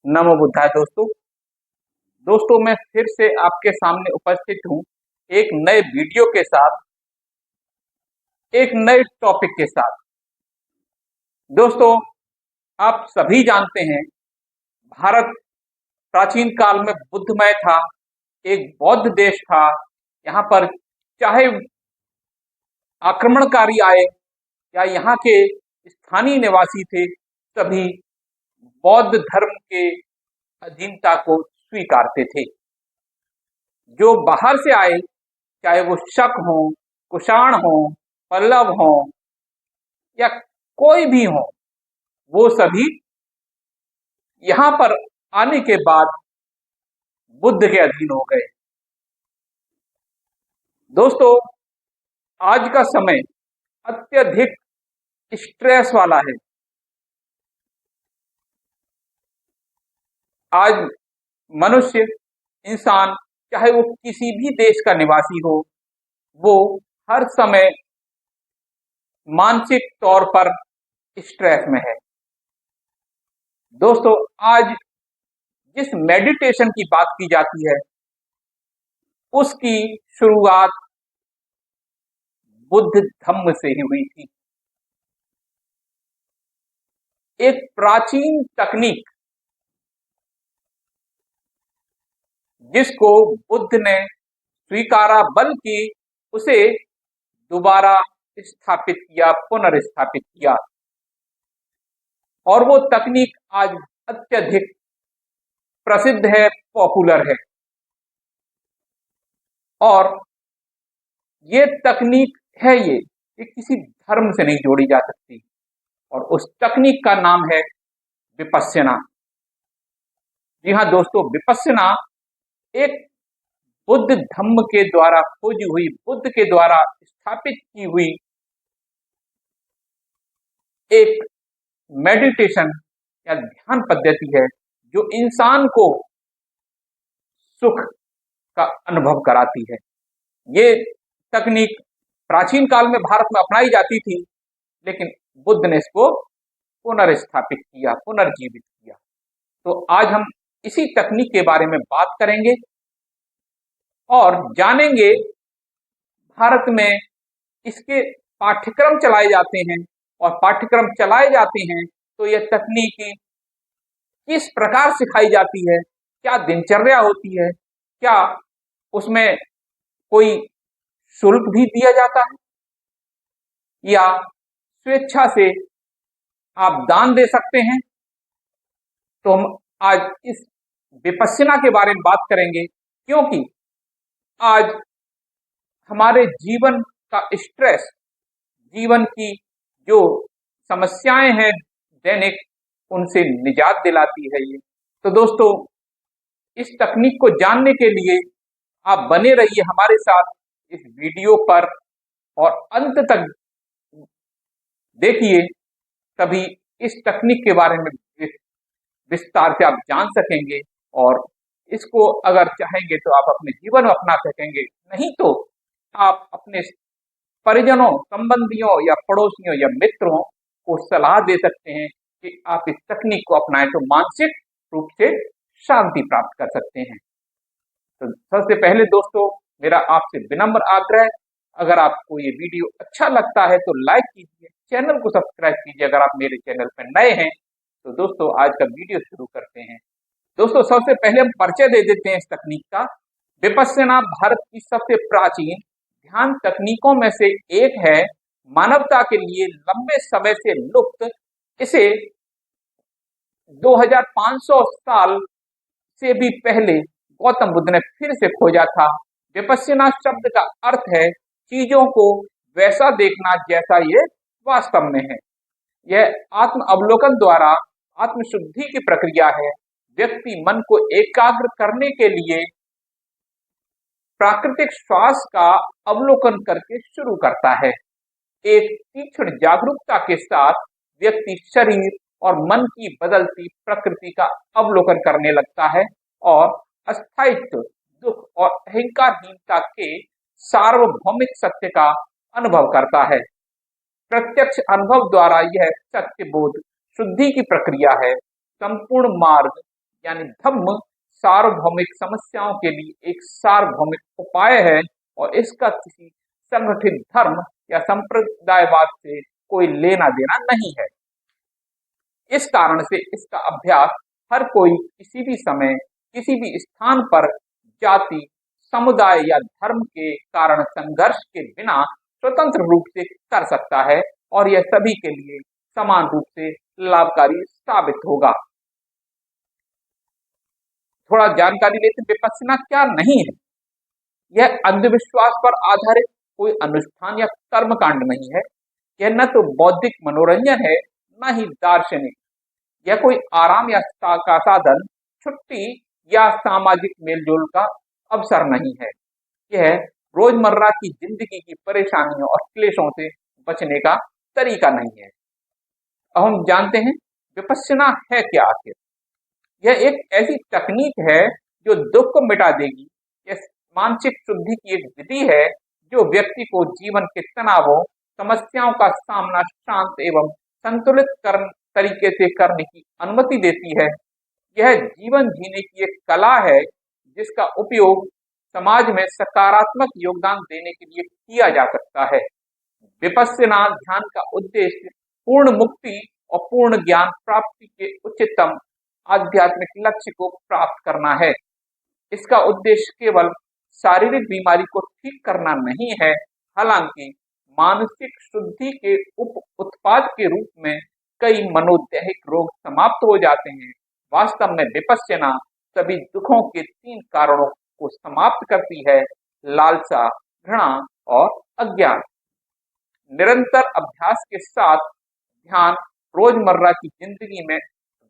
नमो बुद्धाय दोस्तों। मैं फिर से आपके सामने उपस्थित हूँ एक नए वीडियो के साथ, एक नए टॉपिक के साथ। दोस्तों, आप सभी जानते हैं भारत प्राचीन काल में बुद्धमय था, एक बौद्ध देश था। यहाँ पर चाहे आक्रमणकारी आए या यहाँ के स्थानीय निवासी थे, सभी बौद्ध धर्म के अधीनता को स्वीकारते थे। जो बाहर से आए, चाहे वो शक हो, कुषाण हो, पल्लव हो या कोई भी हो, वो सभी यहाँ पर आने के बाद बुद्ध के अधीन हो गए। दोस्तों, आज का समय अत्यधिक स्ट्रेस वाला है। आज मनुष्य, इंसान, चाहे वो किसी भी देश का निवासी हो, वो हर समय मानसिक तौर पर स्ट्रेस में है। दोस्तों, आज जिस मेडिटेशन की बात की जाती है, उसकी शुरुआत बुद्ध धम्म से ही हुई थी। एक प्राचीन तकनीक जिसको बुद्ध ने स्वीकारा, बल्कि उसे दोबारा स्थापित किया, पुनर्स्थापित किया, और वो तकनीक आज अत्यधिक प्रसिद्ध है, पॉपुलर है। और ये तकनीक है, ये किसी धर्म से नहीं जोड़ी जा सकती, और उस तकनीक का नाम है विपश्यना। जी हाँ दोस्तों, विपश्यना एक बुद्ध धम्म के द्वारा खोजी हुई, बुद्ध के द्वारा स्थापित की हुई एक मेडिटेशन या ध्यान पद्धति है, जो इंसान को सुख का अनुभव कराती है। ये तकनीक प्राचीन काल में भारत में अपनाई जाती थी, लेकिन बुद्ध ने इसको पुनर्स्थापित किया, पुनर्जीवित किया। तो आज हम इसी तकनीक के बारे में बात करेंगे और जानेंगे भारत में इसके पाठ्यक्रम चलाए जाते हैं, और पाठ्यक्रम चलाए जाते हैं तो यह तकनीक किस प्रकार सिखाई जाती है, क्या दिनचर्या होती है, क्या उसमें कोई शुल्क भी दिया जाता है, या स्वेच्छा से आप दान दे सकते हैं। तो हम आज इस विपश्यना के बारे में बात करेंगे, क्योंकि आज हमारे जीवन का स्ट्रेस, जीवन की जो समस्याएं हैं दैनिक, उनसे निजात दिलाती है ये। तो दोस्तों, इस तकनीक को जानने के लिए आप बने रहिए हमारे साथ इस वीडियो पर, और अंत तक देखिए, तभी इस तकनीक के बारे में विस्तार से आप जान सकेंगे, और इसको अगर चाहेंगे तो आप अपने जीवन में अपना सकेंगे, नहीं तो आप अपने परिजनों, संबंधियों या पड़ोसियों या मित्रों को सलाह दे सकते हैं कि आप इस तकनीक को अपनाएं, तो मानसिक रूप से शांति प्राप्त कर सकते हैं। तो सबसे पहले दोस्तों, मेरा आपसे विनम्र आग्रह, अगर आपको ये वीडियो अच्छा लगता है तो लाइक कीजिए, चैनल को सब्सक्राइब कीजिए अगर आप मेरे चैनल पर नए हैं। तो दोस्तों, आज का वीडियो शुरू करते हैं। दोस्तों, सबसे पहले हम परिचय दे देते हैं इस तकनीक का। विपश्यना भारत की सबसे प्राचीन ध्यान तकनीकों में से एक है। मानवता के लिए लंबे समय से लुप्त, इसे 2500 साल से भी पहले गौतम बुद्ध ने फिर से खोजा था। विपश्यना शब्द का अर्थ है चीजों को वैसा देखना जैसा ये वास्तव में है। यह आत्म अवलोकन द्वारा आत्मशुद्धि की प्रक्रिया है। व्यक्ति मन को एकाग्र करने के लिए प्राकृतिक श्वास का अवलोकन करके शुरू करता है। एक तीक्ष्ण जागरूकता के साथ व्यक्ति शरीर और मन की बदलती प्रकृति का अवलोकन करने लगता है, और अस्थायित्व, दुख और अहंकारहीनता के सार्वभौमिक सत्य का अनुभव करता है। प्रत्यक्ष अनुभव द्वारा यह सत्य बोध शुद्धि की प्रक्रिया है। संपूर्ण मार्ग यानी धम्म सार्वभौमिक समस्याओं के लिए एक सार्वभौमिक उपाय है और इसका किसी संगठित धर्म या संप्रदायवाद से कोई लेना देना नहीं है। इस कारण से इसका अभ्यास हर कोई किसी भी समय किसी भी स्थान पर जाति समुदाय या धर्म के कारण संघर्ष के बिना स्वतंत्र रूप से कर सकता है और यह सभी के लिए समान रूप से लाभकारी साबित होगा। थोड़ा जानकारी लेते विपश्यना क्या नहीं है। यह अंधविश्वास पर आधारित कोई अनुष्ठान या कर्मकांड नहीं है। यह न तो बौद्धिक मनोरंजन है न ही दार्शनिक। यह कोई आराम या का साधन, छुट्टी या सामाजिक मेलजोल का अवसर नहीं है। यह रोजमर्रा की जिंदगी की परेशानियों और क्लेशों से बचने का तरीका नहीं है। अब हम जानते हैं विपश्यना है क्या आखिर। यह एक ऐसी तकनीक है जो दुख को मिटा देगी। यह मानसिक शुद्धि की एक विधि है जो व्यक्ति को जीवन के तनावों समस्याओं का सामना शांत एवं संतुलित तरीके से करने की अनुमति देती है। यह जीवन जीने की एक कला है जिसका उपयोग समाज में सकारात्मक योगदान देने के लिए किया जा सकता है। विपश्यना ध्यान का उद्देश्य पूर्ण मुक्ति और पूर्ण ज्ञान प्राप्ति के उच्चतम आध्यात्मिक लक्ष्य को प्राप्त करना है। इसका उद्देश्य केवल शारीरिक बीमारी को ठीक करना नहीं है, हालांकि मानसिक शुद्धि के उप उत्पाद के रूप में कई मनोदैहिक रोग समाप्त हो जाते हैं। वास्तव में विपश्यना सभी दुखों के 3 कारणों को समाप्त करती है: लालसा, घृणा और अज्ञान। निरंतर अभ्यास के साथ ध्यान रोजमर्रा की जिंदगी में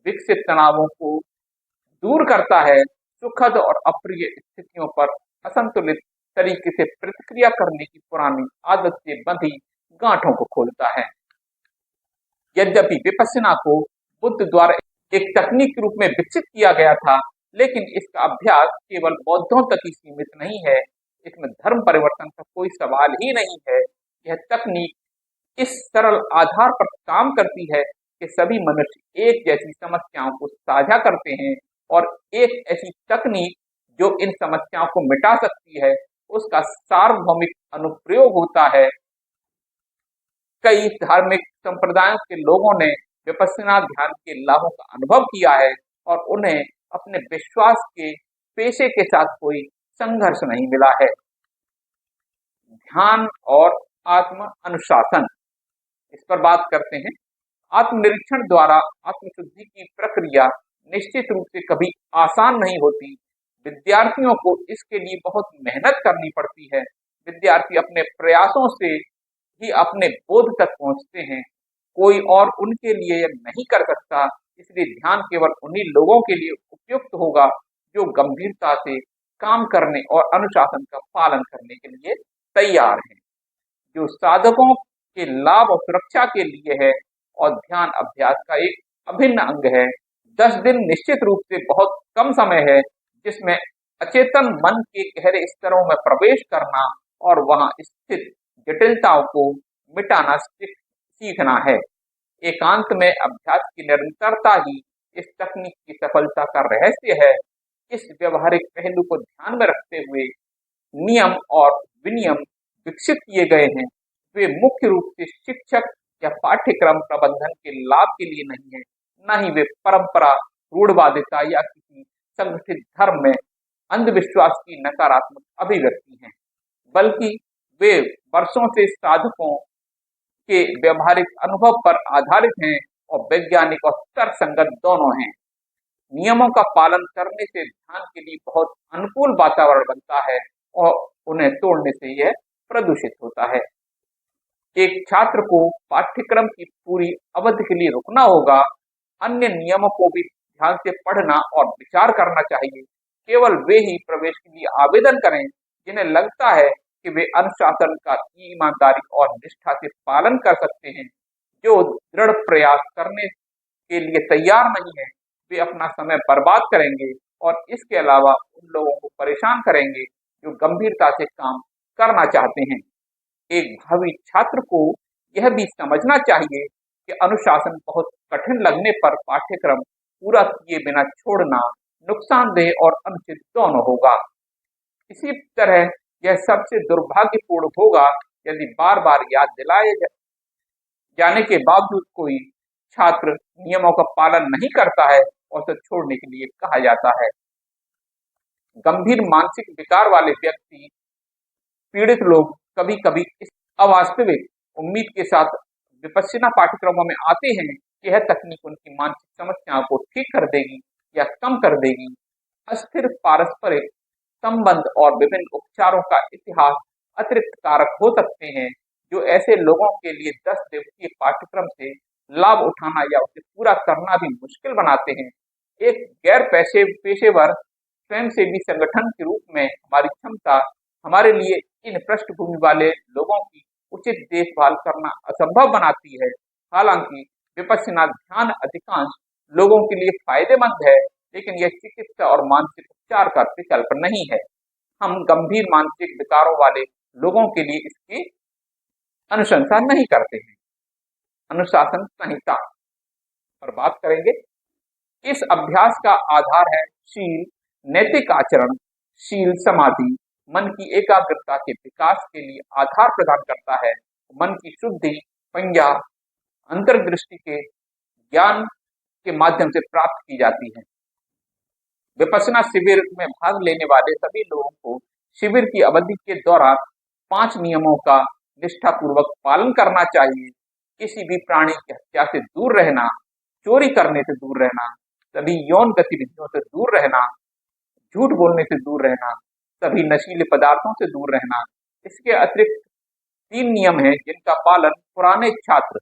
विकसित तनावों को दूर करता है, सुखद और अप्रिय स्थितियों पर असंतुलित तरीके से प्रतिक्रिया करने की पुरानी आदत से बंधी गांठों को खोलता है। यद्यपि विपश्यना को बुद्ध द्वारा एक तकनीक के रूप में विकसित किया गया था, लेकिन इसका अभ्यास केवल बौद्धों तक ही सीमित नहीं है। इसमें धर्म परिवर्तन का कोई सवाल ही नहीं है। यह तकनीक इस सरल आधार पर काम करती है कि सभी मनुष्य एक जैसी समस्याओं को साझा करते हैं और एक ऐसी तकनीक जो इन समस्याओं को मिटा सकती है उसका सार्वभौमिक अनुप्रयोग होता है। कई धार्मिक संप्रदायों के लोगों ने विपश्यना ध्यान के लाभों का अनुभव किया है और उन्हें अपने विश्वास के पेशे के साथ कोई संघर्ष नहीं मिला है। ध्यान और आत्म अनुशासन, इस पर बात करते हैं। आत्मनिरीक्षण द्वारा आत्मशुद्धि की प्रक्रिया निश्चित रूप से कभी आसान नहीं होती। विद्यार्थियों को इसके लिए बहुत मेहनत करनी पड़ती है। विद्यार्थी अपने प्रयासों से ही अपने बोध तक पहुंचते हैं। कोई और उनके लिए यह नहीं कर सकता। इसलिए ध्यान केवल उन्हीं लोगों के लिए उपयुक्त होगा जो गंभीरता से काम करने और अनुशासन का पालन करने के लिए तैयार हैं, जो साधकों के लाभ और सुरक्षा के लिए है और ध्यान अभ्यास का एक अभिन्न अंग है। 10 दिन निश्चित रूप से बहुत कम समय है जिसमें अचेतन मन के गहरे स्तरों में प्रवेश करना और वहां स्थित जटिलताओं को मिटाना सीखना है। एकांत में अभ्यास की निरंतरता ही इस तकनीक की सफलता का रहस्य है। इस व्यवहारिक पहलू को ध्यान में रखते हुए नियम और विनियम विकसित किए गए हैं। वे मुख्य रूप से शिक्षक या पाठ्यक्रम प्रबंधन के लाभ के लिए नहीं है, न ही वे परंपरा, रूढ़वादिता या किसी संगठित धर्म में अंधविश्वास की नकारात्मक अभिव्यक्ति हैं, बल्कि वे वर्षों से साधकों के व्यवहारिक अनुभव पर आधारित हैं और वैज्ञानिक और तर्कसंगत दोनों हैं। नियमों का पालन करने से ध्यान के लिए बहुत अनुकूल वातावरण बनता है और उन्हें तोड़ने से यह प्रदूषित होता है। एक छात्र को पाठ्यक्रम की पूरी अवधि के लिए रुकना होगा। अन्य नियमों को भी ध्यान से पढ़ना और विचार करना चाहिए। केवल वे ही प्रवेश के लिए आवेदन करें जिन्हें लगता है कि वे अनुशासन का ईमानदारी और निष्ठा से पालन कर सकते हैं। जो दृढ़ प्रयास करने के लिए तैयार नहीं है वे अपना समय बर्बाद करेंगे और इसके अलावा उन लोगों को परेशान करेंगे जो गंभीरता से काम करना चाहते हैं। एक भावी छात्र को यह भी समझना चाहिए कि अनुशासन बहुत कठिन लगने पर पाठ्यक्रम पूरा किए बिना छोड़ना नुकसानदेह और अनुचित दोनों होगा। इसी तरह यह सबसे दुर्भाग्यपूर्ण होगा यदि बार बार याद दिलाए जाने के बावजूद कोई छात्र नियमों का पालन नहीं करता है और उसे छोड़ने के लिए कहा जाता है। गंभीर मानसिक विकार वाले व्यक्ति, पीड़ित लोग कभी कभी इस अवास्तविक उम्मीद के साथ विपश्यना पाठ्यक्रमों में आते हैं कि यह तकनीक उनकी मानसिक समस्याओं को ठीक कर देगी या कम कर देगी। अस्थिर पारस्परिक संबंध और विभिन्न उपचारों का इतिहास अतिरिक्त कारक हो सकते हैं जो ऐसे लोगों के लिए 10 दिवसीय पाठ्यक्रम से लाभ उठाना या उसे पूरा करना भी मुश्किल बनाते हैं। एक गैर पेशेवर स्वयंसेवी संगठन के रूप में हमारी क्षमता हमारे लिए इन पृष्ठभूमि वाले लोगों की उचित देखभाल करना असंभव बनाती है। हालांकि विपश्यना ध्यान अधिकांश लोगों के लिए फायदेमंद है, लेकिन यह चिकित्सा और मानसिक उपचार का विकल्प नहीं है। हम गंभीर मानसिक विकारों वाले लोगों के लिए इसकी अनुशंसा नहीं करते हैं। अनुशासन संहिता पर बात करेंगे। इस अभ्यास का आधार है शील, नैतिक आचरण। शील समाधि मन की एकाग्रता के विकास के लिए आधार प्रदान करता है। मन की शुद्धि पंजा अंतर्दृष्टि के ज्ञान के माध्यम से प्राप्त की जाती है। विपश्यना शिविर में भाग लेने वाले सभी लोगों को शिविर की अवधि के दौरान 5 नियमों का निष्ठापूर्वक पालन करना चाहिए। किसी भी प्राणी की हत्या से दूर रहना, चोरी करने से दूर रहना, सभी यौन गतिविधियों से दूर रहना, झूठ बोलने से दूर रहना, सभी नशीले पदार्थों से दूर रहना। इसके अतिरिक्त 3 नियम हैं जिनका पालन पुराने छात्र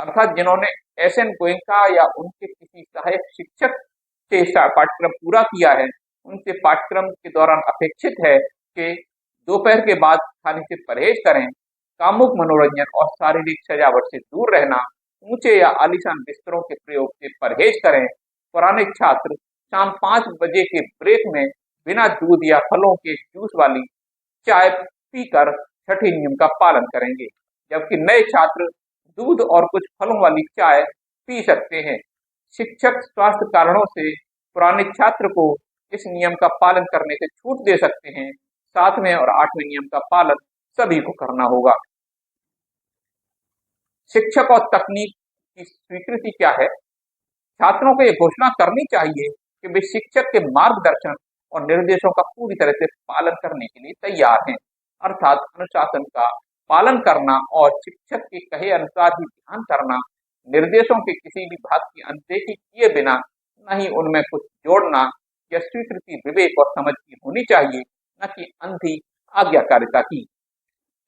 अर्थात जिन्होंने एसएन गोयनका या उनके किसी सहायक शिक्षक से पाठ्यक्रम पूरा किया है, उनसे पाठ्यक्रम के दौरान अपेक्षित है कि दोपहर के बाद खाने से परहेज करें, कामुक मनोरंजन और शारीरिक सजावट से दूर रहना, ऊंचे या आलीशान बिस्तरों के प्रयोग से परहेज करें। पुराने छात्र शाम 5 बजे के ब्रेक में बिना दूध या फलों के जूस वाली चाय पीकर छठे नियम का पालन करेंगे, जबकि नए छात्र दूध और कुछ फलों वाली चाय पी सकते हैं। शिक्षक स्वास्थ्य कारणों से पुराने छात्र को इस नियम का पालन करने से छूट दे सकते हैं। 7वें और 8वें नियम का पालन सभी को करना होगा। शिक्षक और तकनीक की स्वीकृति क्या है? छात्रों को यह घोषणा करनी चाहिए कि वे शिक्षक के मार्गदर्शन और निर्देशों का पूरी तरह से पालन करने के लिए तैयार हैं। अर्थात अनुशासन का पालन करना और शिक्षक के कहे अनुसार ही ध्यान करना, निर्देशों के किसी भी भाग की अनदेखी किए बिना नहीं उनमें कुछ जोड़ना। यह स्वीकृति विवेक और समझ की होनी चाहिए, न कि अंधी आज्ञाकारिता की।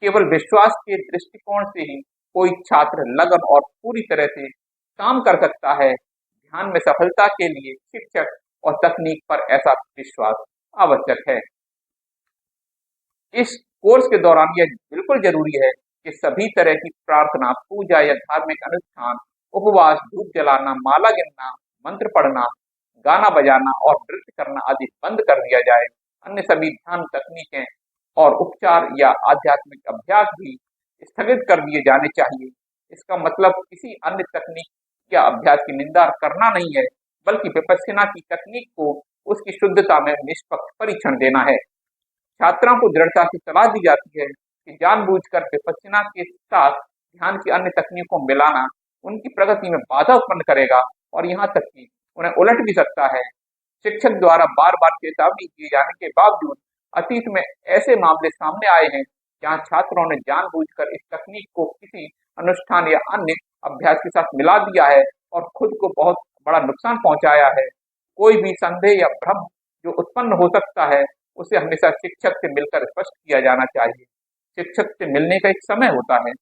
केवल विश्वास के दृष्टिकोण से ही कोई छात्र लगन और पूरी तरह से काम कर सकता है। ध्यान में सफलता के लिए शिक्षक और तकनीक पर ऐसा विश्वास आवश्यक है। इस कोर्स के दौरान यह बिल्कुल जरूरी है कि सभी तरह की प्रार्थना, पूजा या धार्मिक अनुष्ठान, उपवास, धूप जलाना, माला गिनना, मंत्र पढ़ना, गाना बजाना और नृत्य करना आदि बंद कर दिया जाए। अन्य सभी ध्यान तकनीकें और उपचार या आध्यात्मिक अभ्यास भी स्थगित कर दिए जाने चाहिए। इसका मतलब किसी अन्य तकनीक या अभ्यास की निंदा करना नहीं है, बल्कि विपश्यना की तकनीक को उसकी शुद्धता में निष्पक्ष परीक्षण देना है। छात्रों को दृढ़ता से सलाह दी जाती है कि जानबूझकर विपश्यना के साथ ध्यान की अन्य तकनीकों मिलाना उनकी प्रगति में बाधा उत्पन्न करेगा और यहाँ तक कि उन्हें उलट भी सकता है। शिक्षक द्वारा बार बार चेतावनी दिए जाने के बावजूद अतीत में ऐसे मामले सामने आए हैं जहाँ छात्रों ने जानबूझकर इस तकनीक को किसी अनुष्ठान या अन्य अभ्यास के साथ मिला दिया है और खुद को बहुत बड़ा नुकसान पहुंचाया है। कोई भी संदेह या भ्रम जो उत्पन्न हो सकता है उसे हमेशा शिक्षक से मिलकर स्पष्ट किया जाना चाहिए। शिक्षक से मिलने का एक समय होता है।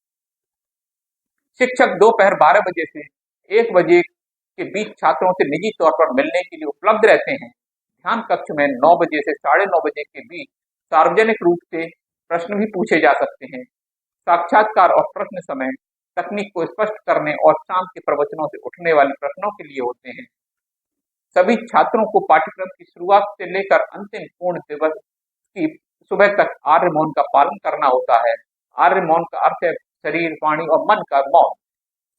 शिक्षक दोपहर 12 बजे से 1 बजे के बीच छात्रों से निजी तौर पर मिलने के लिए उपलब्ध रहते हैं। ध्यान कक्ष में 9 बजे से 9:30 बजे के बीच सार्वजनिक रूप से प्रश्न भी पूछे जा सकते हैं। साक्षात्कार और प्रश्न समय तकनीक को स्पष्ट करने और शाम के प्रवचनों से उठने वाले प्रश्नों के लिए होते हैं। सभी छात्रों को पाठ्यक्रम की शुरुआत से लेकर अंतिम पूर्ण दिवस की सुबह तक आर्य मौन का पालन करना होता है। आर्य मौन का अर्थ है शरीर, वाणी और मन का मौन।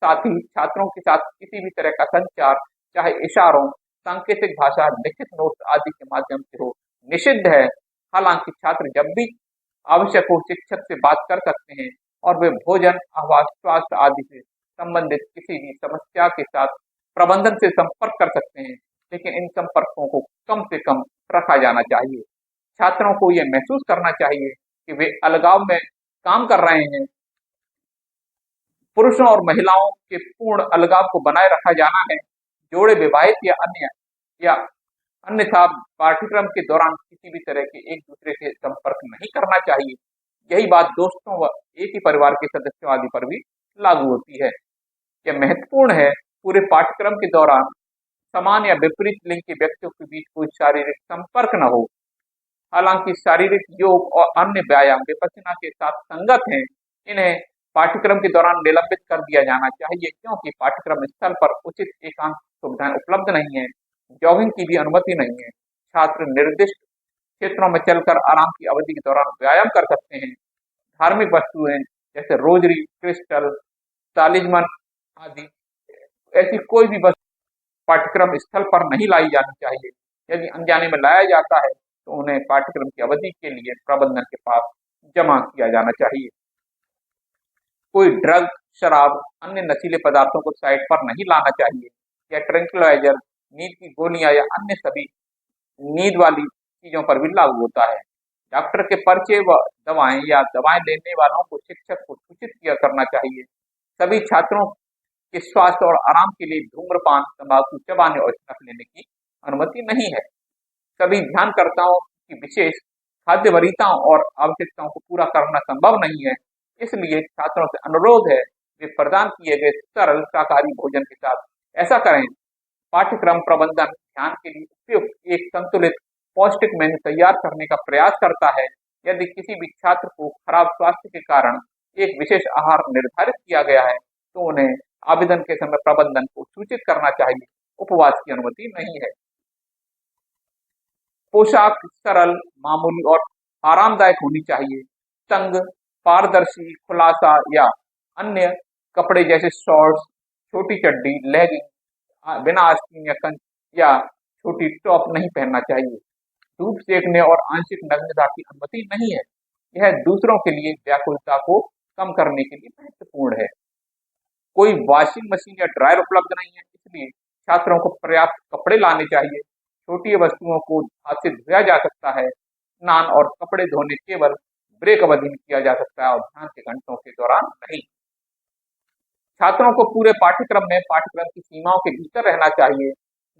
साथ ही छात्रों के साथ किसी भी तरह का संचार, चाहे इशारों, सांकेतिक भाषा, लिखित नोट्स आदि के माध्यम से हो, निषिद्ध है। हालांकि छात्र जब भी आवश्यक हो शिक्षक से बात कर सकते हैं और वे भोजन, आवास, स्वास्थ्य आदि से संबंधित किसी भी समस्या के साथ प्रबंधन से संपर्क कर सकते हैं, लेकिन इन संपर्कों को कम से कम रखा जाना चाहिए। छात्रों को यह महसूस करना चाहिए कि वे अलगाव में काम कर रहे हैं। पुरुषों और महिलाओं के पूर्ण अलगाव को बनाए रखा जाना है। जोड़े विवाहित या अन्यथा पाठ्यक्रम के दौरान किसी भी तरह के एक दूसरे के संपर्क नहीं करना चाहिए। यही बात दोस्तों व एक ही परिवार के सदस्यों आदि पर भी लागू होती है। यह महत्वपूर्ण है पूरे पाठ्यक्रम के दौरान समान या विपरीत लिंग के व्यक्तियों के बीच कोई शारीरिक संपर्क न हो। हालांकि शारीरिक योग और अन्य व्यायाम विपश्यना के साथ संगत हैं, इन्हें पाठ्यक्रम के दौरान निलंबित कर दिया जाना चाहिए, क्योंकि पाठ्यक्रम स्थल पर उचित एकांत सुविधाएं उपलब्ध नहीं है। जॉगिंग की भी अनुमति नहीं है। छात्र निर्दिष्ट क्षेत्रों में चलकर आराम की अवधि के दौरान व्यायाम कर सकते हैं। धार्मिक वस्तुएं जैसे रोजरी, क्रिस्टल, तालिस्मन आदि ऐसी कोई भी वस्तु पाठ्यक्रम स्थल पर नहीं लाई जानी चाहिए। यदि अनजाने में लाया जाता है तो उन्हें पाठ्यक्रम की अवधि के लिए प्रबंधन के पास जमा किया जाना चाहिए। कोई ड्रग, शराब, अन्य नशीले पदार्थों को साइट पर नहीं लाना चाहिए। या ट्रैंक्विलाइजर, नींद की गोलियां या अन्य सभी नींद वाली चीजों पर भी लागू होता है। डॉक्टर के पर्चे व दवाएं या दवाएं लेने वालों को शिक्षक को सूचित किया करना चाहिए। सभी छात्रों के स्वास्थ्य और आराम के लिए धूम्रपान, तंबाकू चबाने और स्नफ लेने की अनुमति नहीं है। सभी ध्यानकर्ताओं की विशेष खाद्य वरीयताओं और आवश्यकताओं को पूरा करना संभव नहीं है। इसलिए छात्रों से अनुरोध है वे प्रदान किए गए सरल शाकाहारी भोजन के साथ ऐसा करें। पाठ्यक्रम प्रबंधन ध्यान के लिए उपयुक्त एक संतुलित पौष्टिक मेन्यू तैयार करने का प्रयास करता है। यदि किसी भी छात्र को खराब स्वास्थ्य के कारण एक विशेष आहार निर्धारित किया गया है तो उन्हें आवेदन के समय प्रबंधन को सूचित करना चाहिए। उपवास की अनुमति नहीं है। पोशाक सरल, मामूली और आरामदायक होनी चाहिए। तंग, पारदर्शी, खुलासा या अन्य कपड़े जैसे शॉर्ट्स, छोटी चड्डी, लेगिंग, बिना आस्तीन या छोटी टॉप नहीं पहनना चाहिए। धूप सेकने और आंशिक नग्नता की अनुमति नहीं है। यह दूसरों के लिए व्याकुलता को कम करने के लिए महत्वपूर्ण है। कोई वॉशिंग मशीन या ड्रायर उपलब्ध नहीं है, इसलिए छात्रों को पर्याप्त कपड़े लाने चाहिए। छोटी वस्तुओं को हाथ से धोया जा सकता है। स्नान और कपड़े धोने केवल ब्रेक अवधि में किया जा सकता है और ध्यान के घंटों के दौरान नहीं। छात्रों को पूरे पाठ्यक्रम में पाठ्यक्रम की सीमाओं के भीतर रहना चाहिए।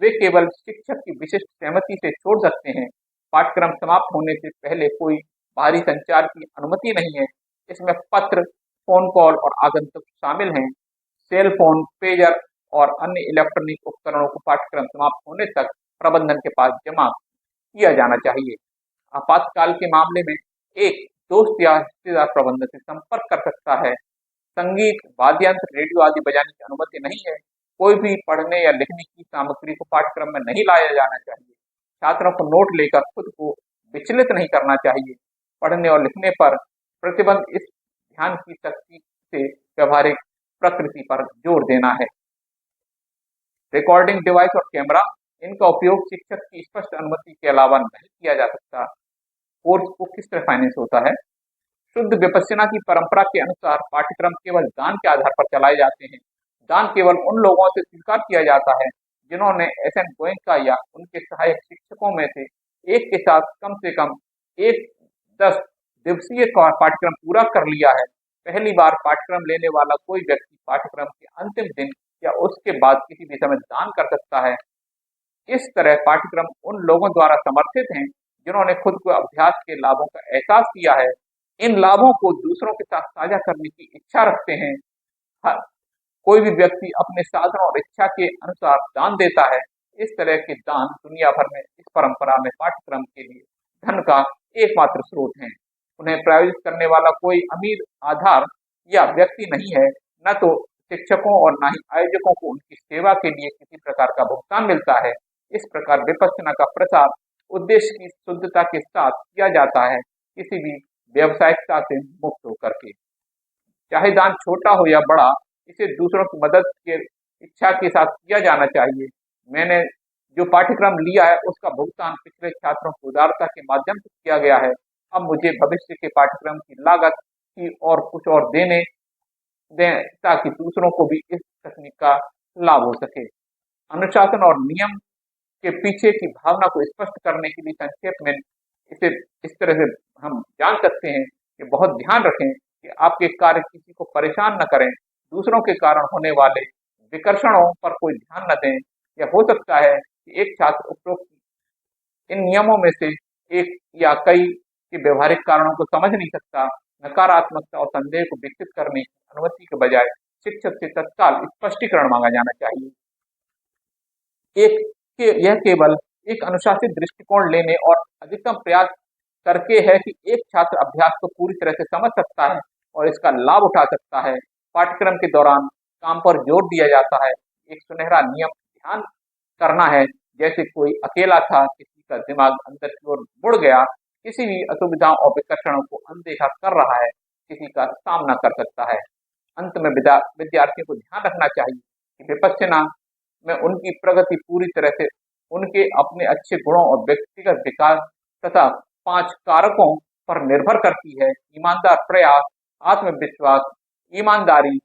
वे केवल शिक्षक की विशिष्ट सहमति से छोड़ सकते हैं। पाठ्यक्रम समाप्त होने से पहले कोई बाहरी संचार की अनुमति नहीं है। इसमें पत्र, फोन कॉल और आगंतुक शामिल हैं। सेल फोन, पेजर और अन्य इलेक्ट्रॉनिक उपकरणों को पाठ्यक्रम समाप्त होने तक प्रबंधन के पास जमा किया जाना चाहिए। आपातकाल के मामले में एक दोस्त या रिश्तेदार प्रबंधन से संपर्क कर सकता है। संगीत, वाद्ययंत्र, रेडियो आदि बजाने की अनुमति नहीं है। कोई भी पढ़ने या लिखने की सामग्री को पाठ्यक्रम में नहीं लाया जाना चाहिए। छात्रों को नोट लेकर खुद को विचलित नहीं करना चाहिए। पढ़ने और लिखने पर प्रतिबंध इस ध्यान की शक्ति से व्यवहारिक प्रकृति पर जोर देना है। रिकॉर्डिंग डिवाइस और कैमरा, इनका उपयोग शिक्षक की स्पष्ट अनुमति के अलावा नहीं किया जा सकता। कोर्स को किस तरह फाइनेंस होता है? शुद्ध विपश्यना की परंपरा के अनुसार पाठ्यक्रम केवल दान के आधार पर चलाए जाते हैं। दान केवल उन लोगों से स्वीकार किया जाता है जिन्होंने एसएन गोयनका या उनके सहायक शिक्षकों में से एक के साथ कम से कम एक 10 दिवसीय पाठ्यक्रम पूरा कर लिया है। पहली बार पाठ्यक्रम लेने वाला कोई व्यक्ति पाठ्यक्रम के अंतिम दिन या उसके बाद किसी भी समय दान कर सकता है। इस तरह पाठ्यक्रम उन लोगों द्वारा समर्थित हैं जिन्होंने खुद को अभ्यास के लाभों का एहसास किया है, इन लाभों को दूसरों के साथ साझा करने की इच्छा रखते हैं। कोई भी व्यक्ति अपने साधन और इच्छा के अनुसार दान देता है। इस तरह के दान दुनिया भर में इस परंपरा में पाठ्यक्रम के लिए धन का एकमात्र स्रोत है। उन्हें प्रायोजित करने वाला कोई अमीर आधार या व्यक्ति नहीं है। न तो शिक्षकों और न ही आयोजकों को उनकी सेवा के लिए किसी प्रकार का भुगतान मिलता है। इस प्रकार विपश्यना का प्रसार उद्देश्य की शुद्धता के साथ किया जाता है, किसी भी व्यावसायिकता से मुक्त होकर के। चाहे दान छोटा हो या बड़ा, इसे दूसरों की मदद के इच्छा के साथ किया जाना चाहिए। मैंने जो पाठ्यक्रम लिया है उसका भुगतान पिछले छात्रों की उदारता के माध्यम से किया गया है। अब मुझे भविष्य के पाठ्यक्रम की लागत की और कुछ और देने दें ताकि दूसरों को भी इस तकनीक का लाभ हो सके। अनुशासन और नियम के पीछे की भावना को स्पष्ट करने के लिए संक्षेप में इसे इस तरह से हम जान सकते हैं कि बहुत ध्यान रखें कि आपके कार्य किसी को परेशान न करें, दूसरों के कारण होने वाले विकर्षणों पर कोई ध्यान न दें। या हो सकता है कि एक छात्र उपरोक्त इन नियमों में से एक या कई के व्यवहारिक कारणों को समझ नहीं सकता। नकारात्मकता और संदेह को विकसित करने की अनुमति के बजाय शिक्षक से तत्काल स्पष्टीकरण मांगा जाना चाहिए। यह केवल एक अनुशासित दृष्टिकोण लेने और अधिकतम प्रयास करके है कि एक छात्र अभ्यास को पूरी तरह से समझ सकता है और इसका लाभ उठा सकता है। पाठ्यक्रम के दौरान काम पर जोर दिया जाता है। एक सुनहरा नियम ध्यान करना है, जैसे कोई अकेला था, किसी का दिमाग अंदर की ओर मुड़ गया, किसी भी असुविधाओं और विकर्षणों को अनदेखा कर रहा है, किसी का सामना कर सकता है। अंत में विद्यार्थियों को ध्यान रखना चाहिए कि विपश्यना में उनकी प्रगति पूरी तरह से उनके अपने अच्छे गुणों और व्यक्तिगत विकास तथा 5 कारकों पर निर्भर करती है: ईमानदार प्रयास, आत्मविश्वास, ईमानदारी,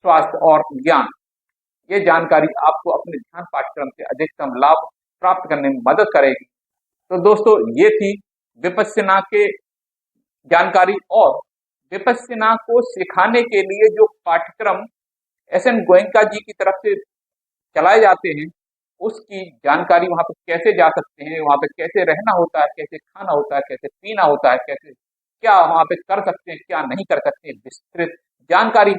स्वास्थ्य और ज्ञान। ये जानकारी आपको अपने ध्यान पाठ्यक्रम से अधिकतम लाभ प्राप्त करने में मदद करेगी। तो दोस्तों, ये थी विपश्यना के जानकारी। और विपश्यना को सिखाने के लिए जो पाठ्यक्रम एस.एन. गोयनका जी की तरफ से चलाए जाते हैं, उसकी जानकारी, वहां पे कैसे जा सकते हैं, वहां पे कैसे रहना होता है, कैसे खाना होता है, कैसे पीना होता है, कैसे क्या वहां पे कर सकते हैं, क्या नहीं कर सकते, विस्तृत जानकारी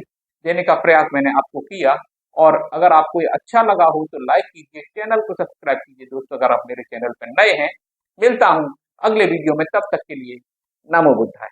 देने का प्रयास मैंने आपको किया। और अगर आपको ये अच्छा लगा हो तो लाइक कीजिए, चैनल को सब्सक्राइब कीजिए दोस्तों अगर आप मेरे चैनल पर नए हैं। मिलता हूं अगले वीडियो में, तब तक के लिए नमो बुद्धाय।